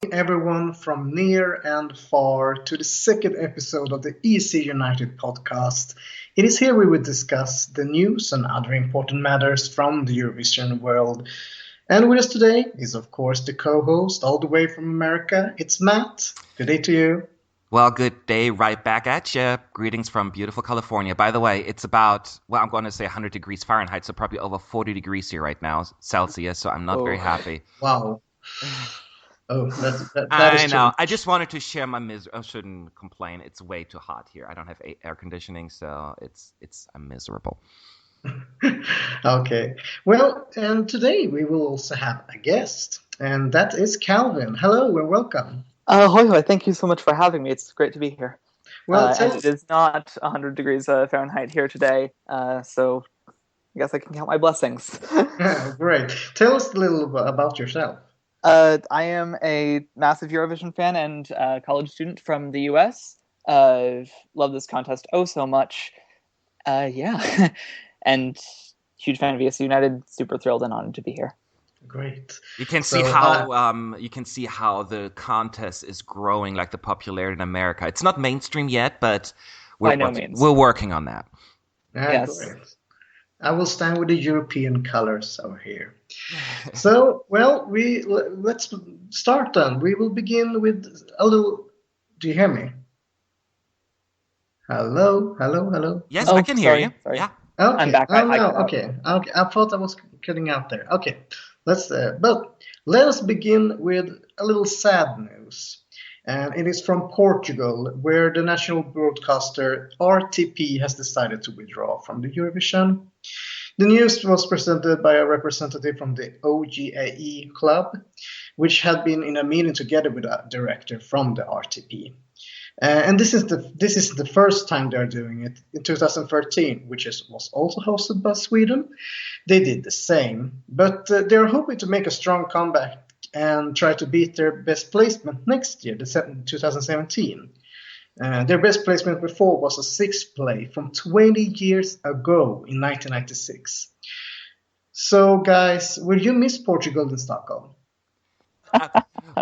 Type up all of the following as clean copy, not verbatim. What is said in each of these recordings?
welcoming everyone from near and far to the second episode of the EC United podcast. It is here we will discuss the news and other important matters from the Eurovision world. And with us today is, of course, the co-host all the way from America. It's Matt. Good day to you. Well, good day right back at you. Greetings from beautiful California. By the way, it's about, I'm going to say 100 degrees Fahrenheit, so probably over 40 degrees here right now, Celsius, so I'm not very happy. Wow. Oh, that is I know. true. I just wanted to share my misery. I shouldn't complain. It's way too hot here. I don't have air conditioning, so I'm miserable. Okay. Well, and today we will also have a guest, and that is Calvin. Hello and welcome. Hoi, thank you so much for having me. It's great to be here. Well, and it is not 100 degrees Fahrenheit here today, so I guess I can count my blessings. Great. Tell us a little bit about yourself. I am a massive Eurovision fan and college student from the US. Love this contest so much. And huge fan of ESC United. Super thrilled and honored to be here. Great. You can see how the contest is growing, like the popularity in America. It's not mainstream yet, but we're working on that. Yes. Great. I will stand with the European colors over here. So, well, let's start then. We will begin with a little. Do you hear me? Hello. Yes, I can hear you. Sorry. Yeah. Okay. I'm back. Okay. I thought I was cutting out there. Okay. But let us begin with a little sad news. And it is from Portugal, where the national broadcaster RTP has decided to withdraw from the Eurovision. The news was presented by a representative from the OGAE club, which had been in a meeting together with a director from the RTP. And this is the first time they're doing it. In 2013, which was also hosted by Sweden, they did the same. But they're hoping to make a strong comeback and try to beat their best placement next year, 2017. Their best placement before was a sixth place from 20 years ago in 1996. So, guys, will you miss Portugal in Stockholm?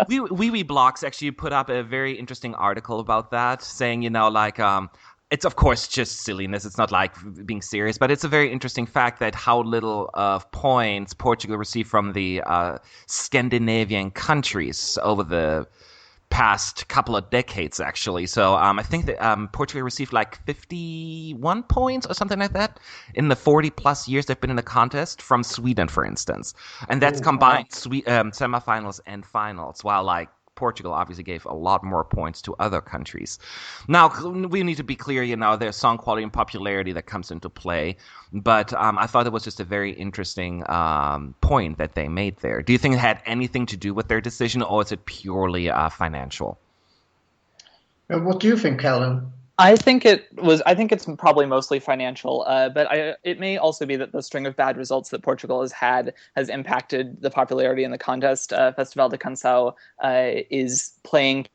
Wee Blocks actually put up a very interesting article about that, saying, it's of course just silliness. It's not like being serious, but it's a very interesting fact that how little of points Portugal received from the Scandinavian countries over the past couple of decades, actually. So I think that Portugal received like 51 points or something like that in the 40 plus years they've been in the contest from Sweden, for instance. And that's combined semifinals and finals, while like Portugal obviously gave a lot more points to other countries. Now, we need to be clear, there's song quality and popularity that comes into play. But I thought it was just a very interesting point that they made there. Do you think it had anything to do with their decision, or is it purely financial? What do you think, Calvin? I think it's probably mostly financial, but it may also be that the string of bad results that Portugal has had has impacted the popularity in the contest. Festival de Canção is playing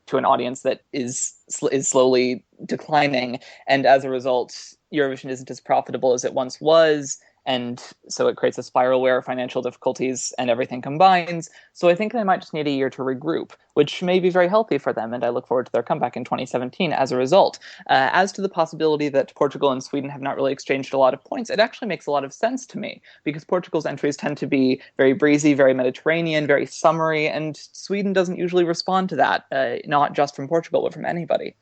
to an audience that is slowly declining, and as a result, Eurovision isn't as profitable as it once was. And so it creates a spiral where financial difficulties and everything combines. So I think they might just need a year to regroup, which may be very healthy for them. And I look forward to their comeback in 2017 as a result. As to the possibility that Portugal and Sweden have not really exchanged a lot of points, it actually makes a lot of sense to me, because Portugal's entries tend to be very breezy, very Mediterranean, very summery, and Sweden doesn't usually respond to that, not just from Portugal, but from anybody.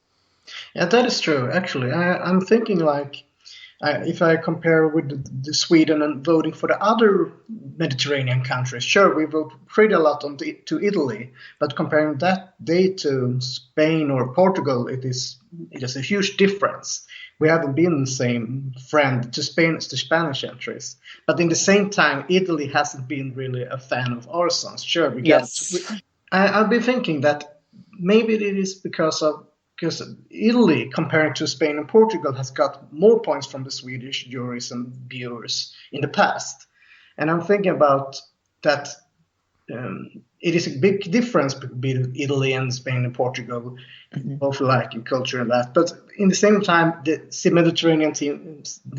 Yeah, that is true, actually. I'm thinking like, if I compare with the Sweden and voting for the other Mediterranean countries, sure, we vote pretty a lot to Italy, but comparing that day to Spain or Portugal, it is a huge difference. We haven't been the same friend to Spain as the Spanish entries, but in the same time, Italy hasn't been really a fan of our songs. Sure, I've been thinking that maybe it is because Italy, comparing to Spain and Portugal, has got more points from the Swedish juries and viewers in the past. And I'm thinking about that it is a big difference between Italy and Spain and Portugal, both like in culture and that. But in the same time, the Mediterranean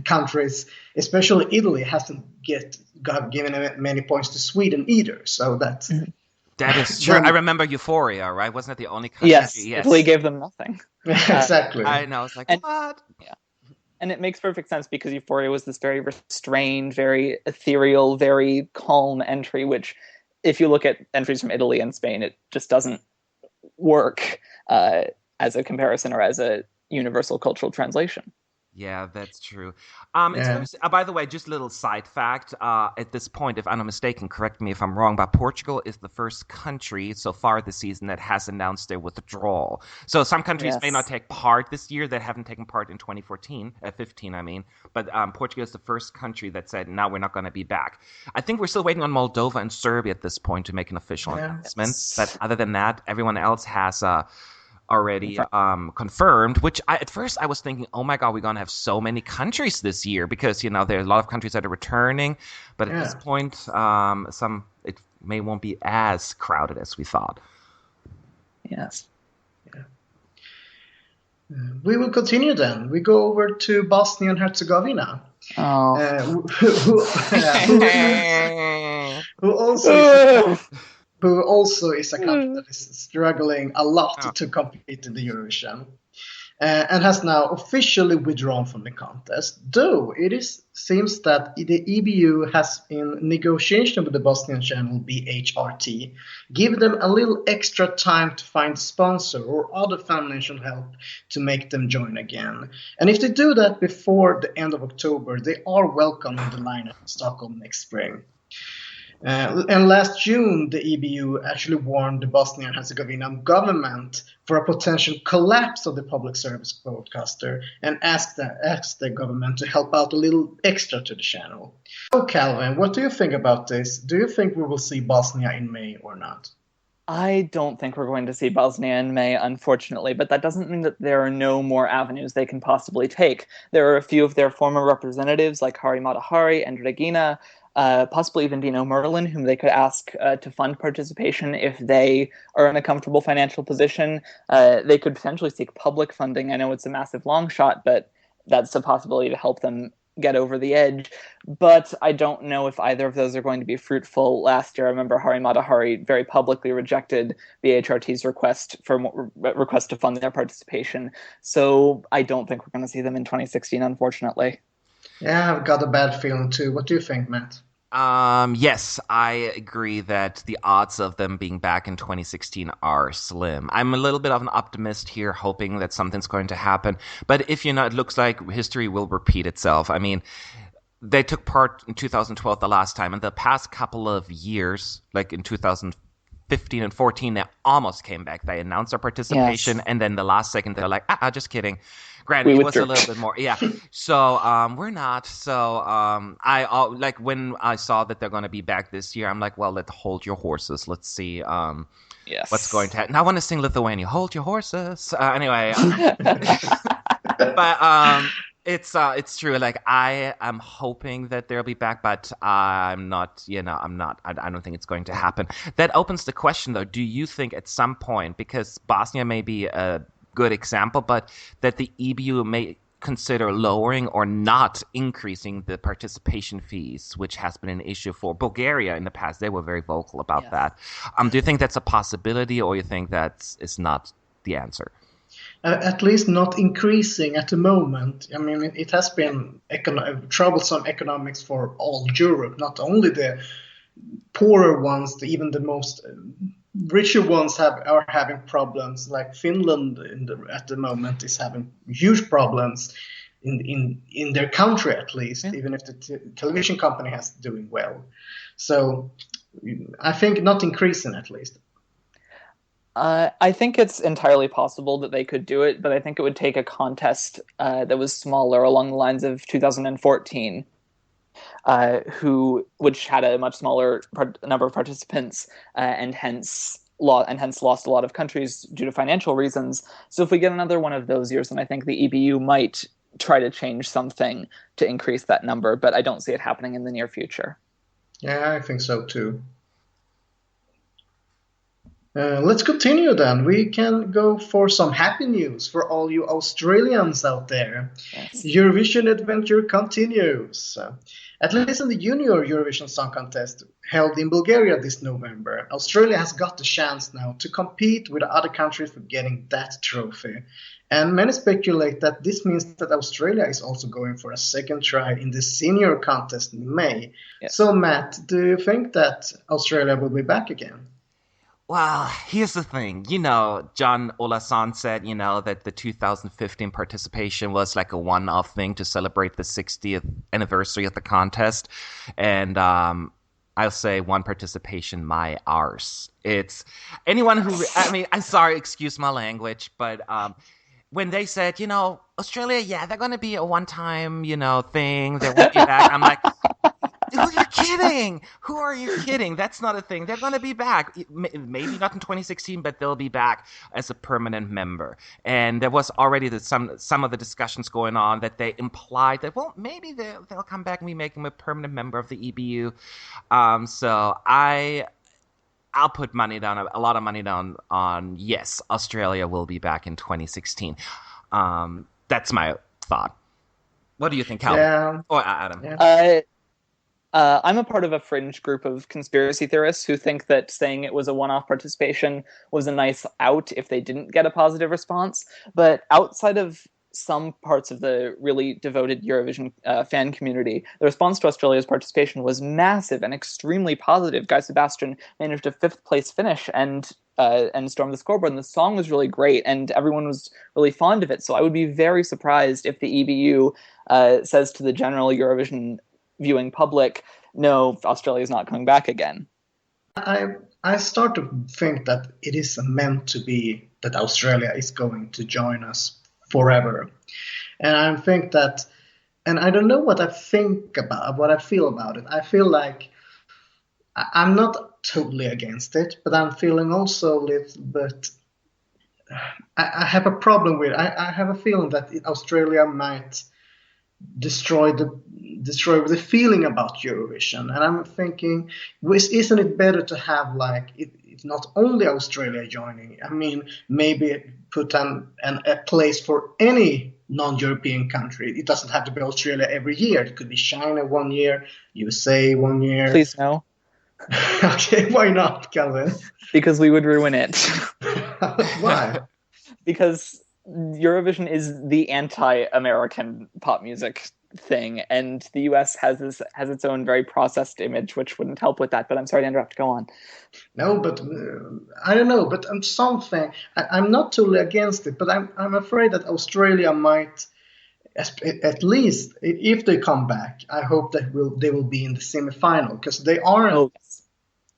countries, especially Italy, hasn't given many points to Sweden either. So that's... That is true. I remember Euphoria, right? Wasn't it the only country? Yes, Italy gave them nothing. Exactly. I know. It's like, what? Yeah. And it makes perfect sense because Euphoria was this very restrained, very ethereal, very calm entry, which if you look at entries from Italy and Spain, it just doesn't work as a comparison or as a universal cultural translation. Yeah, that's true. It's by the way, just a little side fact. At this point, if I'm not mistaken, correct me if I'm wrong, but Portugal is the first country so far this season that has announced their withdrawal. So some countries may not take part this year that haven't taken part in 2015, I mean. But Portugal is the first country that said, no, we're not going to be back. I think we're still waiting on Moldova and Serbia at this point to make an official announcement. But other than that, everyone else has already confirmed, which at first I was thinking, oh my God, we're going to have so many countries this year because, there are a lot of countries that are returning. But at this point, it won't be as crowded as we thought. Yes. Yeah. We will continue then. We go over to Bosnia and Herzegovina. Oh. Who also is a country that is struggling a lot to compete in the Eurovision, and has now officially withdrawn from the contest. Though seems that the EBU has, in negotiation with the Bosnian channel BHRT, give them a little extra time to find a sponsor or other financial help to make them join again. And if they do that before the end of October, they are welcome in the lineup in Stockholm next spring. And last June, the EBU actually warned the Bosnia and Herzegovina government for a potential collapse of the public service broadcaster and asked the government to help out a little extra to the channel. So, Calvin, what do you think about this? Do you think we will see Bosnia in May or not? I don't think we're going to see Bosnia in May, unfortunately, but that doesn't mean that there are no more avenues they can possibly take. There are a few of their former representatives, like Hari Matahari and Regina, possibly even Dino Merlin, whom they could ask to fund participation if they are in a comfortable financial position. They could potentially seek public funding. I know it's a massive long shot, but that's a possibility to help them get over the edge. But I don't know if either of those are going to be fruitful. Last year, I remember Hari Matahari very publicly rejected BHRT's request to fund their participation. So I don't think we're going to see them in 2016, unfortunately. Yeah, I've got a bad feeling too. What do you think, Matt? Yes, I agree that the odds of them being back in 2016 are slim. I'm a little bit of an optimist here, hoping that something's going to happen. But if it looks like history will repeat itself. I mean, they took part in 2012 the last time, and the past couple of years, like in 2015 and 14, they almost came back. They announced their participation, and then the last second, they're like, just kidding. Granted, it was a little bit more, So we're not. So when I saw that they're going to be back this year, I'm like, well, let's hold your horses. Let's see what's going to happen. I want to sing Lithuania. Hold your horses. Anyway, but it's true. Like I am hoping that they'll be back, but I'm not. I'm not. I don't think it's going to happen. That opens the question, though. Do you think at some point, because Bosnia may be a good example, but that the EBU may consider lowering or not increasing the participation fees, which has been an issue for Bulgaria in the past? They were very vocal about that. Do you think that's a possibility, or you think that is not the answer? At least not increasing at the moment. I mean, it has been troublesome economics for all Europe, not only the poorer ones, even the most richer ones are having problems. Like Finland at the moment is having huge problems in their country, at least, even if the television company has doing well. So I think not increasing, at least. I think it's entirely possible that they could do it, but I think it would take a contest that was smaller, along the lines of 2014. Which had a much smaller number of participants and hence lost a lot of countries due to financial reasons. So if we get another one of those years, then I think the EBU might try to change something to increase that number, but I don't see it happening in the near future. Yeah, I think so too. Let's continue then. We can go for some happy news for all you Australians out there. Yes. Eurovision adventure continues. At least in the Junior Eurovision Song Contest held in Bulgaria this November, Australia has got the chance now to compete with other countries for getting that trophy. And many speculate that this means that Australia is also going for a second try in the Senior Contest in May. Yes. So, Matt, do you think that Australia will be back again? Well, here's the thing. John Olason said, that the 2015 participation was like a one-off thing to celebrate the 60th anniversary of the contest. And I'll say one participation, my arse. It's anyone who, I'm sorry, excuse my language, but when they said, Australia, yeah, they're going to be a one-time, thing. They won't be back. I'm like, dude, you're kidding. Who are you kidding? That's not a thing. They're going to be back. Maybe not in 2016, but they'll be back as a permanent member. And there was already some of the discussions going on that they implied that, well, maybe they'll come back and we make them a permanent member of the EBU. So I'll put money down, a lot of money down on, yes, Australia will be back in 2016. That's my thought. What do you think, Calvin? Yeah. Or Adam? Yeah. I'm a part of a fringe group of conspiracy theorists who think that saying it was a one-off participation was a nice out if they didn't get a positive response. But outside of some parts of the really devoted Eurovision fan community, the response to Australia's participation was massive and extremely positive. Guy Sebastian managed a 5th place finish and stormed the scoreboard, and the song was really great, and everyone was really fond of it. So I would be very surprised if the EBU says to the general Eurovision viewing public, no, Australia is not coming back again. I start to think that it is meant to be that Australia is going to join us forever. And I think that, and I don't know what I feel about it. I feel like I'm not totally against it, but I'm feeling also a little bit, I have a problem with, I have a feeling that Australia might destroy the feeling about Eurovision. And I'm thinking, isn't it better to have it's not only Australia joining? I mean, maybe put a place for any non-European country. It doesn't have to be Australia every year. It could be China one year, USA one year. Please no. Okay, why not, Calvin? Because we would ruin it. Why? Because Eurovision is the anti-American pop music thing, and the US has its own very processed image, which wouldn't help with that. But I'm sorry to interrupt. Go on. No, but I don't know. But I'm not totally against it, but I'm afraid that Australia might, at least if they come back, I hope that they will be in the semi-final, because they aren't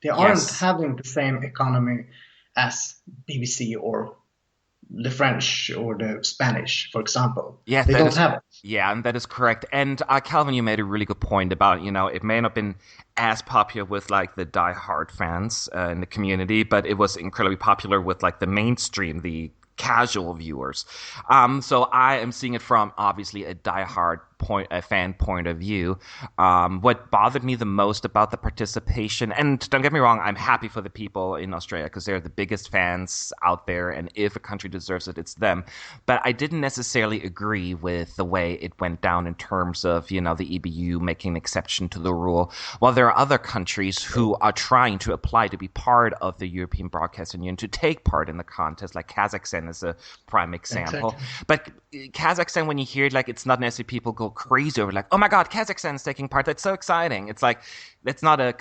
having the same economy as BBC or the French or the Spanish, for example. Yeah, they don't have it. Yeah, and that is correct. And Calvin, you made a really good point about, it may not have been as popular with the die-hard fans in the community, but it was incredibly popular with the mainstream, the casual viewers. So I am seeing it from obviously a die-hard fan point of view. What bothered me the most about the participation, and don't get me wrong, I'm happy for the people in Australia because they're the biggest fans out there, and if a country deserves it, it's them. But I didn't necessarily agree with the way it went down in terms of, the EBU making an exception to the rule. While there are other countries who are trying to apply to be part of the European Broadcasting Union, to take part in the contest, like Kazakhstan is a prime example. Exactly. But Kazakhstan, when you hear it, it's not necessarily people go crazy over oh my God, Kazakhstan is taking part. That's so exciting. It's that's not a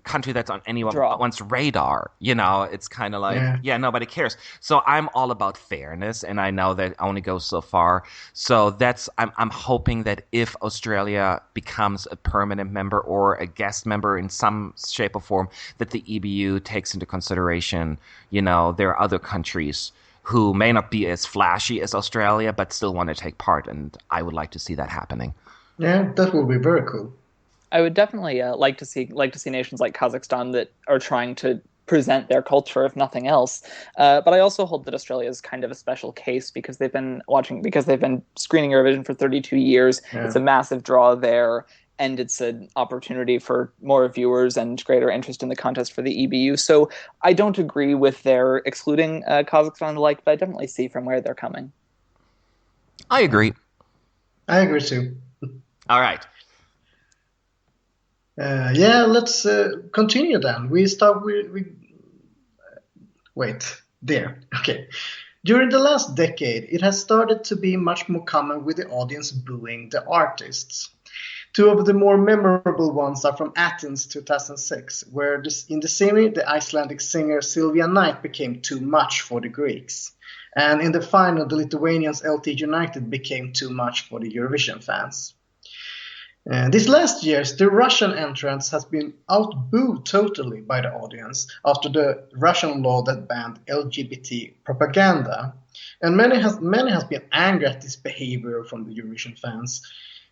country that's on anyone's radar. It's kind of nobody cares. So I'm all about fairness, and I know that only goes so far. So I'm hoping that if Australia becomes a permanent member or a guest member in some shape or form, that the EBU takes into consideration, there are other countries who may not be as flashy as Australia, but still want to take part, and I would like to see that happening. Yeah, that would be very cool. I would definitely like to see nations like Kazakhstan that are trying to present their culture, if nothing else. But I also hold that Australia is kind of a special case because they've been screening Eurovision for 32 years. Yeah. It's a massive draw there. and it's an opportunity for more viewers and greater interest in the contest for the EBU. So I don't agree with their excluding Kazakhstan and the like, but I definitely see from where they're coming. I agree. I agree too. All right. Let's continue then. We start with wait, there. Okay. During the last decade, it has started to be much more common with the audience booing the artists. Two of the more memorable ones are from Athens 2006, where in the semi, the Icelandic singer Silvia Night became too much for the Greeks. And in the final, the Lithuanians LT United became too much for the Eurovision fans. This last year, the Russian entrance has been outbooed totally by the audience after the Russian law that banned LGBT propaganda. And many has been angry at this behavior from the Eurovision fans.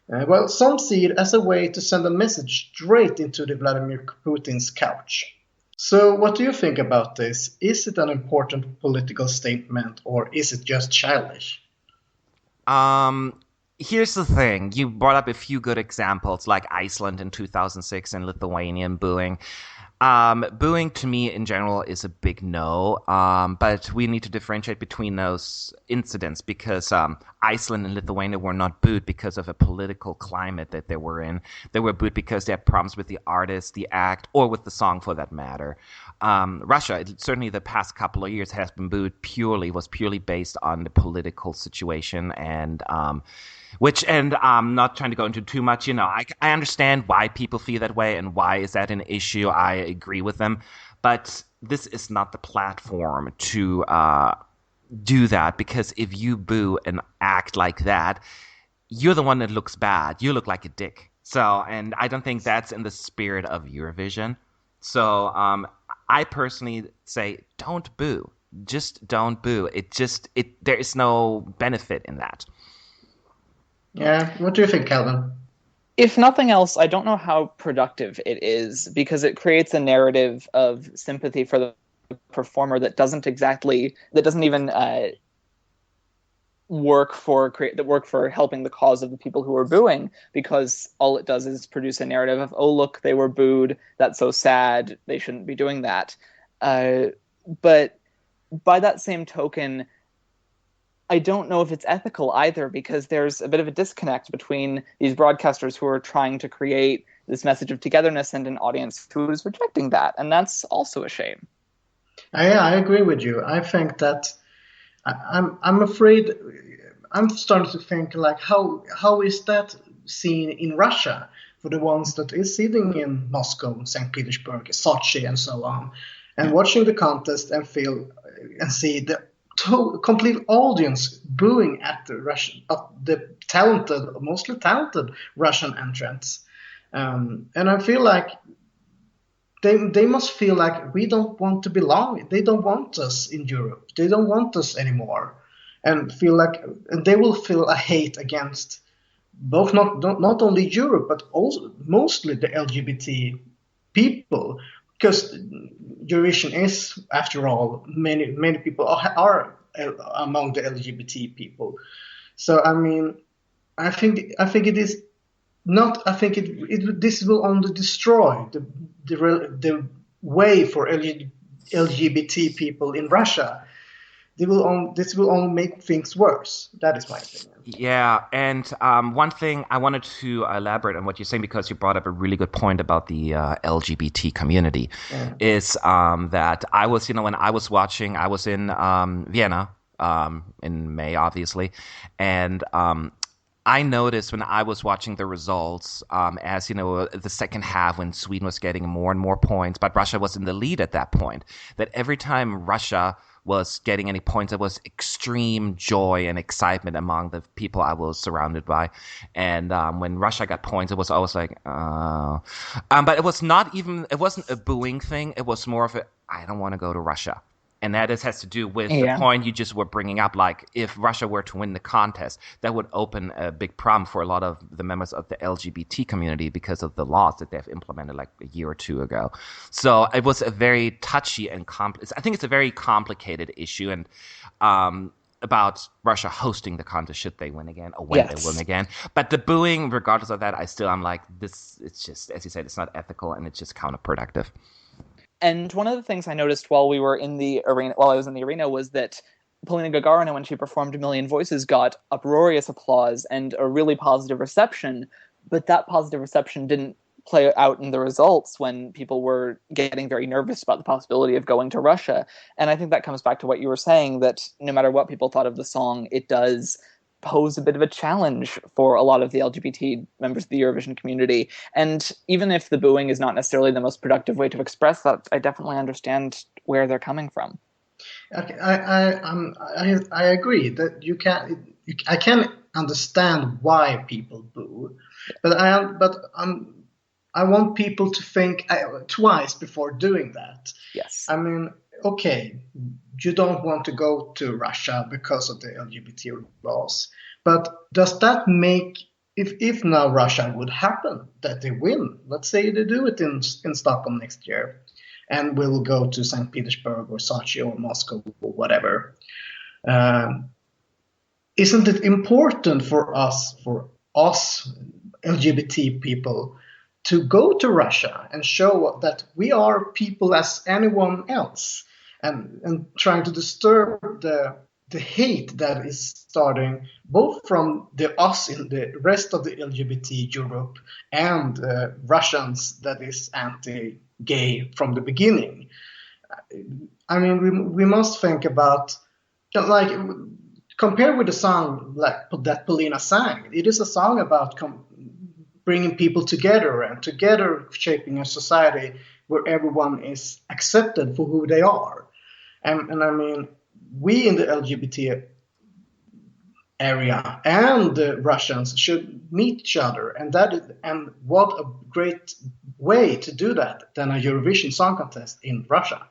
Well, some see it as a way to send a message straight into the Vladimir Putin's couch. So what do you think about this? Is it an important political statement or is it just childish? Here's the thing. You brought up a few good examples like Iceland in 2006 and Lithuanian booing. Booing to me in general is a big no, but we need to differentiate between those incidents because Iceland and Lithuania were not booed because of a political climate that they were in. They were booed because they had problems with the artist, the act, or with the song for that matter. Russia, certainly the past couple of years, has been booed was purely based on the political situation and I'm not trying to go into too much, I understand why people feel that way and why is that an issue. I agree with them, but this is not the platform to do that, because if you boo an act like that, you're the one that looks bad. You look like a dick. So, and I don't think that's in the spirit of Eurovision. So, I personally say don't boo. Just don't boo. There is no benefit in that. Yeah, what do you think, Calvin? If nothing else, I don't know how productive it is, because it creates a narrative of sympathy for the performer that doesn't even work for helping the cause of the people who are booing, because all it does is produce a narrative of, oh, look, they were booed, that's so sad, they shouldn't be doing that. But by that same token, I don't know if it's ethical either, because there's a bit of a disconnect between these broadcasters who are trying to create this message of togetherness and an audience who is rejecting that, and that's also a shame. I agree with you. I think that I'm afraid. I'm starting to think like how is that seen in Russia for the ones that is sitting in Moscow, St. Petersburg, Sochi, and so on, and watching the contest and see the complete audience booing at the mostly talented Russian entrants, and I feel like they must feel like we don't want to belong. They don't want us in Europe. They don't want us anymore, and they will feel a hate against both not only Europe but also mostly the LGBT people. Because Eurovision is, after all, many people are among the LGBT people. So I mean, I think it is not. I think this will only destroy the way for LGBT people in Russia. This will only make things worse. That is my opinion. Yeah, and one thing I wanted to elaborate on what you're saying, because you brought up a really good point about the LGBT community, is that I was, when I was watching, I was in Vienna in May, obviously, and I noticed when I was watching the results, as the second half when Sweden was getting more and more points, but Russia was in the lead at that point, that every time Russia was getting any points, there was extreme joy and excitement among the people I was surrounded by. And when Russia got points, it was always like, oh. But it wasn't a booing thing. It was more of I don't want to go to Russia. And that has to do with the point you just were bringing up. Like, if Russia were to win the contest, that would open a big problem for a lot of the members of the LGBT community because of the laws that they've implemented like a year or two ago. So it was a very touchy and I think it's a very complicated issue. And about Russia hosting the contest should they win again or when they win again. But the booing, regardless of that, I'm like, this, it's just, as you said, it's not ethical and it's just counterproductive. And one of the things I noticed while I was in the arena was that Polina Gagarina, when she performed A Million Voices, got uproarious applause and a really positive reception, but that positive reception didn't play out in the results when people were getting very nervous about the possibility of going to Russia. And I think that comes back to what you were saying, that no matter what people thought of the song, it does pose a bit of a challenge for a lot of the LGBT members of the Eurovision community. And even if the booing is not necessarily the most productive way to express that, I definitely understand where they're coming from. Okay, I agree that I can understand why people boo, but I want people to think twice before doing that. Yes. I mean, okay, you don't want to go to Russia because of the LGBT laws, but does that make, if now Russia would happen, that they win, let's say they do it in Stockholm next year, and will go to St. Petersburg or Sochi or Moscow or whatever, isn't it important for us LGBT people to go to Russia and show that we are people as anyone else, and trying to disturb the hate that is starting both from us in the rest of the LGBT Europe and Russians that is anti-gay from the beginning. I mean, we must think about, like, compared with the song like that Polina sang. It is a song about bringing people together and together shaping a society where everyone is accepted for who they are. And I mean, we in the LGBT area and the Russians should meet each other, and what a great way to do that than a Eurovision Song Contest in Russia.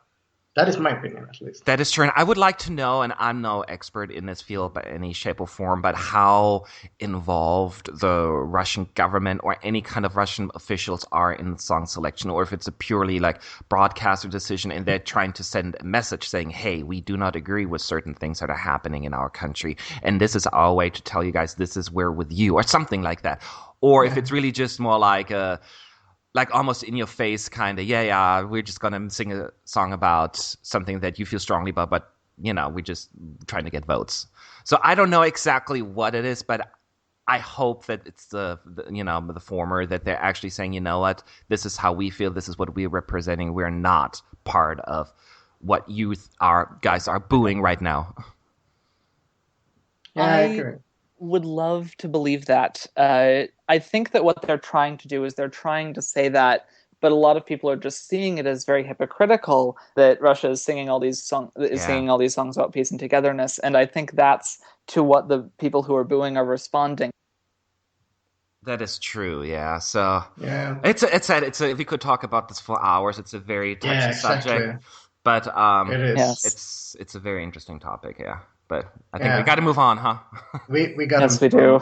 That is my opinion, at least. That is true. And I would like to know, and I'm no expert in this field by any shape or form, but how involved the Russian government or any kind of Russian officials are in song selection, or if it's a purely like broadcaster decision and they're trying to send a message saying, hey, we do not agree with certain things that are happening in our country. And this is our way to tell you guys this is we're with you, or something like that. Or if it's really just more like almost in your face kind of, we're just going to sing a song about something that you feel strongly about, but, we're just trying to get votes. So I don't know exactly what it is, but I hope that it's the former, that they're actually saying, you know what, this is how we feel, this is what we're representing. We're not part of what guys are booing right now. Yeah, I agree. Would love to believe that. I think that what they're trying to do is they're trying to say that, but a lot of people are just seeing it as very hypocritical that Russia is singing all these songs about peace and togetherness, and I think that's to what the people who are booing are responding. That is true, yeah. So yeah, it's if we could talk about this for hours. It's a very touchy subject, but it is. Yes. It's a very interesting topic, yeah. But I think we got to move on, huh? We got. Yes, we do.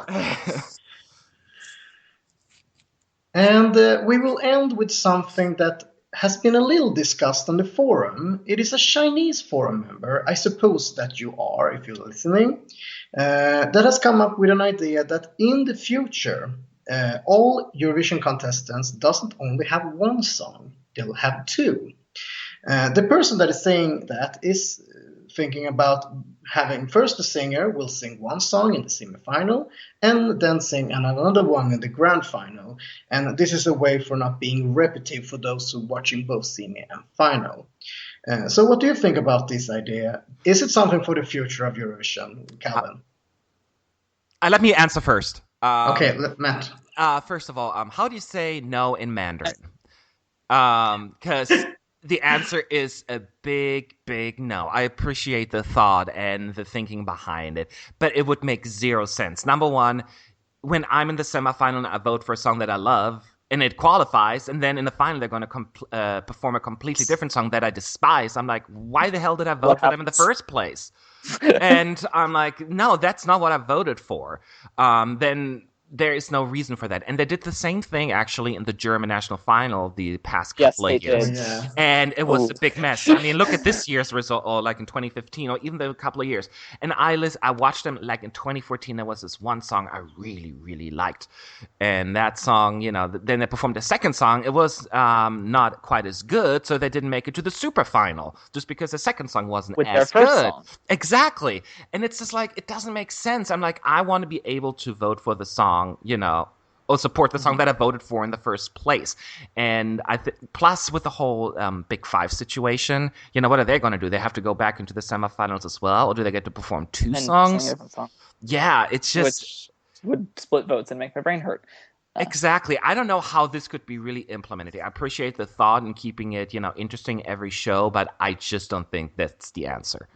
And we will end with something that has been a little discussed on the forum. It is a Chinese forum member, I suppose that you are, if you're listening, that has come up with an idea that in the future, all Eurovision contestants doesn't only have one song, they'll have two. The person that is saying that is thinking about having first the singer will sing one song in the semi-final and then sing another one in the grand final. And this is a way for not being repetitive for those who are watching both semi and final. So what do you think about this idea? Is it something for the future of Eurovision, Calvin? Let me answer first. Okay, Matt. First of all, how do you say no in Mandarin? Because the answer is a big, big no. I appreciate the thought and the thinking behind it, but it would make zero sense. Number one, when I'm in the semifinal and I vote for a song that I love and it qualifies, and then in the final they're going to perform a completely different song that I despise, I'm like, why the hell did I vote for them in the first place? And I'm like, no, that's not what I voted for. Then there is no reason for that. And they did the same thing actually in the German national final the past couple of years. Did. Yeah. And it was a big mess. I mean, look at this year's result, or like in 2015, or even the couple of years. And I watched them like in 2014. There was this one song I really, really liked. And that song, then they performed the second song. It was not quite as good, so they didn't make it to the super final just because the second song wasn't With as their first good. song. Exactly. And it's just like, it doesn't make sense. I'm like, I want to be able to vote for the song, or support the song that I voted for in the first place. And plus with the whole Big Five situation, what are they going to do? They have to go back into the semifinals as well, or do they get to perform two songs? Sing a different song. Yeah, it's just... Which would split votes and make my brain hurt. Exactly. I don't know how this could be really implemented. I appreciate the thought and keeping it, interesting every show, but I just don't think that's the answer.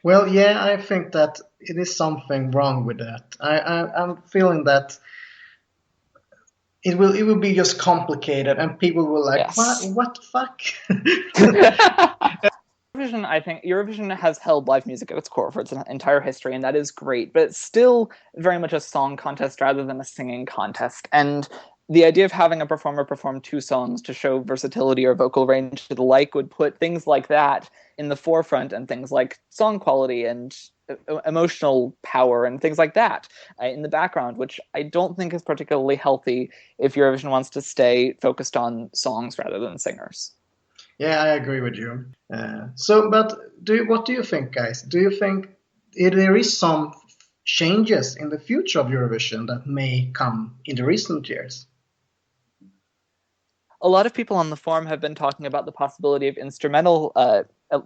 Well, yeah, I think that it is something wrong with that. I'm feeling that it will be just complicated, and people will like, what the fuck? Eurovision has held live music at its core for its entire history, and that is great, but it's still very much a song contest rather than a singing contest. And the idea of having a performer perform two songs to show versatility or vocal range to the like would put things like that in the forefront, and things like song quality and emotional power and things like that in the background, which I don't think is particularly healthy if Eurovision wants to stay focused on songs rather than singers. Yeah, I agree with you. But what do you think, guys? Do you think there is some changes in the future of Eurovision that may come in the recent years? A lot of people on the forum have been talking about the possibility of instrumental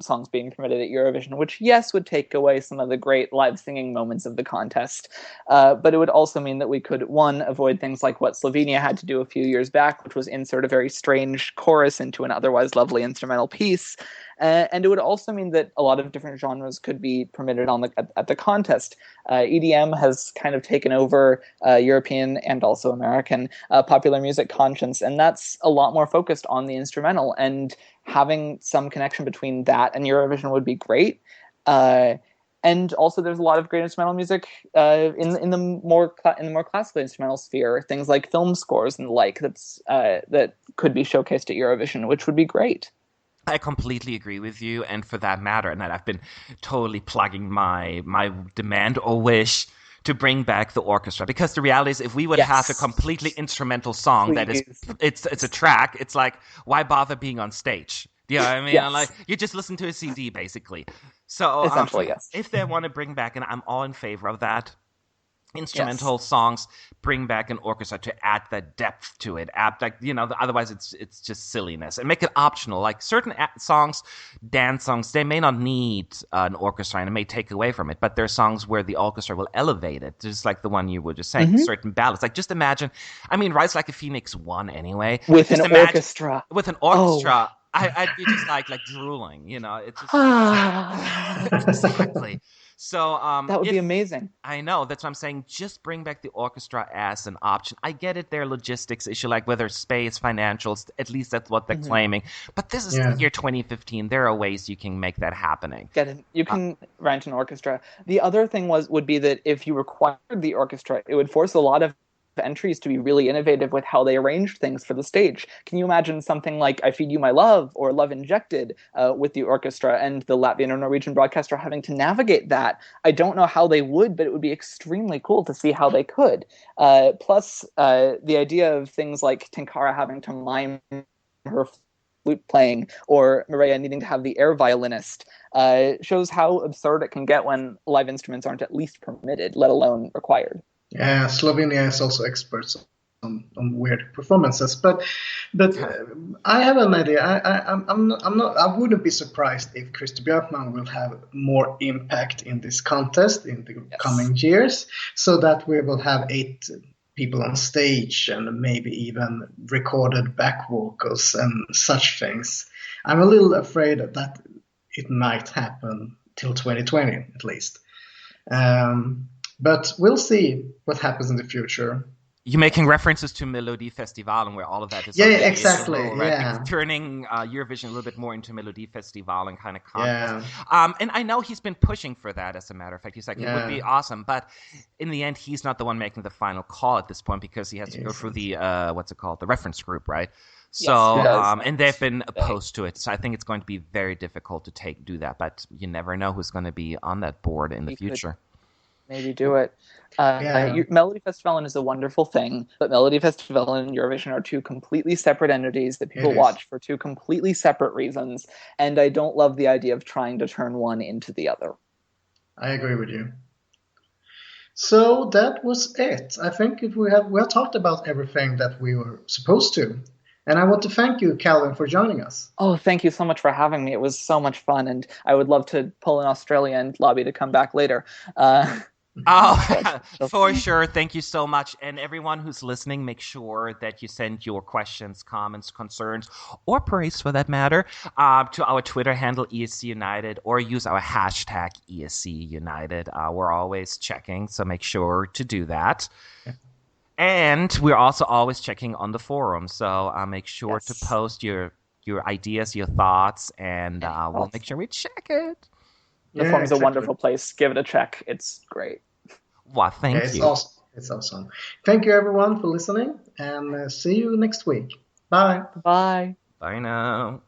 songs being permitted at Eurovision, which, yes, would take away some of the great live singing moments of the contest. But it would also mean that we could, one, avoid things like what Slovenia had to do a few years back, which was insert a very strange chorus into an otherwise lovely instrumental piece. And it would also mean that a lot of different genres could be permitted at the contest. EDM has kind of taken over European and also American popular music conscience, and that's a lot more focused on the instrumental. And having some connection between that and Eurovision would be great. And also, there's a lot of great instrumental music in the more classical instrumental sphere. Things like film scores and the like that could be showcased at Eurovision, which would be great. I completely agree with you, and for that matter, and I've been totally plugging my demand or wish to bring back the orchestra, because the reality is, if we would have a completely instrumental song that is it's a track, it's like, why bother being on stage? You know what I mean? Yes. Like, you just listen to a CD basically. So essentially, yes. If they want to bring back, and I'm all in favor of that, instrumental songs, bring back an orchestra to add that depth to it. Otherwise it's just silliness, and make it optional. Like certain songs, dance songs, they may not need an orchestra, and it may take away from it. But there are songs where the orchestra will elevate it, just like the one you were just saying. Certain ballads, like just imagine. I mean, Rise Like a Phoenix won anyway with an orchestra. With an orchestra, I'd be just like drooling. It's just exactly. So that would be amazing. I know. That's what I'm saying. Just bring back the orchestra as an option. I get it. Their logistics issue, like whether space, financials, at least that's what they're claiming. But this is the year 2015. There are ways you can make that happening. You can rent an orchestra. The other thing would be that if you required the orchestra, it would force a lot of entries to be really innovative with how they arranged things for the stage. Can you imagine something like I Feed You My Love or Love Injected with the orchestra and the Latvian or Norwegian broadcaster having to navigate that? I don't know how they would, but it would be extremely cool to see how they could. Plus, the idea of things like Tinkara having to mime her flute playing, or Maria needing to have the air violinist, shows how absurd it can get when live instruments aren't at least permitted, let alone required. Yeah, Slovenia is also experts on weird performances, but I have an idea. I wouldn't be surprised if Christer Björkman will have more impact in this contest in the coming years, so that we will have 8 people on stage and maybe even recorded back vocals and such things. I'm a little afraid that it might happen till 2020 at least. But we'll see what happens in the future. You're making references to Melody Festivalen, where all of that is exactly. Role, right? Yeah, it's turning Eurovision a little bit more into Melody Festivalen kind of contest. yeah, And I know he's been pushing for that. As a matter of fact, he's like, it would be awesome, but in the end, he's not the one making the final call at this point because he has to go through the the reference group, right? So, yes, and they've been opposed to it. So I think it's going to be very difficult to do that. But you never know who's going to be on that board in the future. Maybe do it. Melody Festivalen is a wonderful thing, but Melody Festivalen and Eurovision are two completely separate entities that people watch for two completely separate reasons, and I don't love the idea of trying to turn one into the other. I agree with you. So that was it. I think we have talked about everything that we were supposed to. And I want to thank you, Calvin, for joining us. Oh, thank you so much for having me. It was so much fun, and I would love to pull in Australia and lobby to come back later. For sure. Thank you so much. And everyone who's listening, make sure that you send your questions, comments, concerns, or praise for that matter, to our Twitter handle, ESC United, or use our hashtag ESC United. We're always checking, so make sure to do that. Yeah. And we're also always checking on the forum, so make sure to post your ideas, your thoughts, and we'll make sure we check it. The forum is a wonderful place. Give it a check. It's great. Well, thank you. Awesome. It's awesome. Thank you, everyone, for listening, and see you next week. Bye. Bye. Bye now.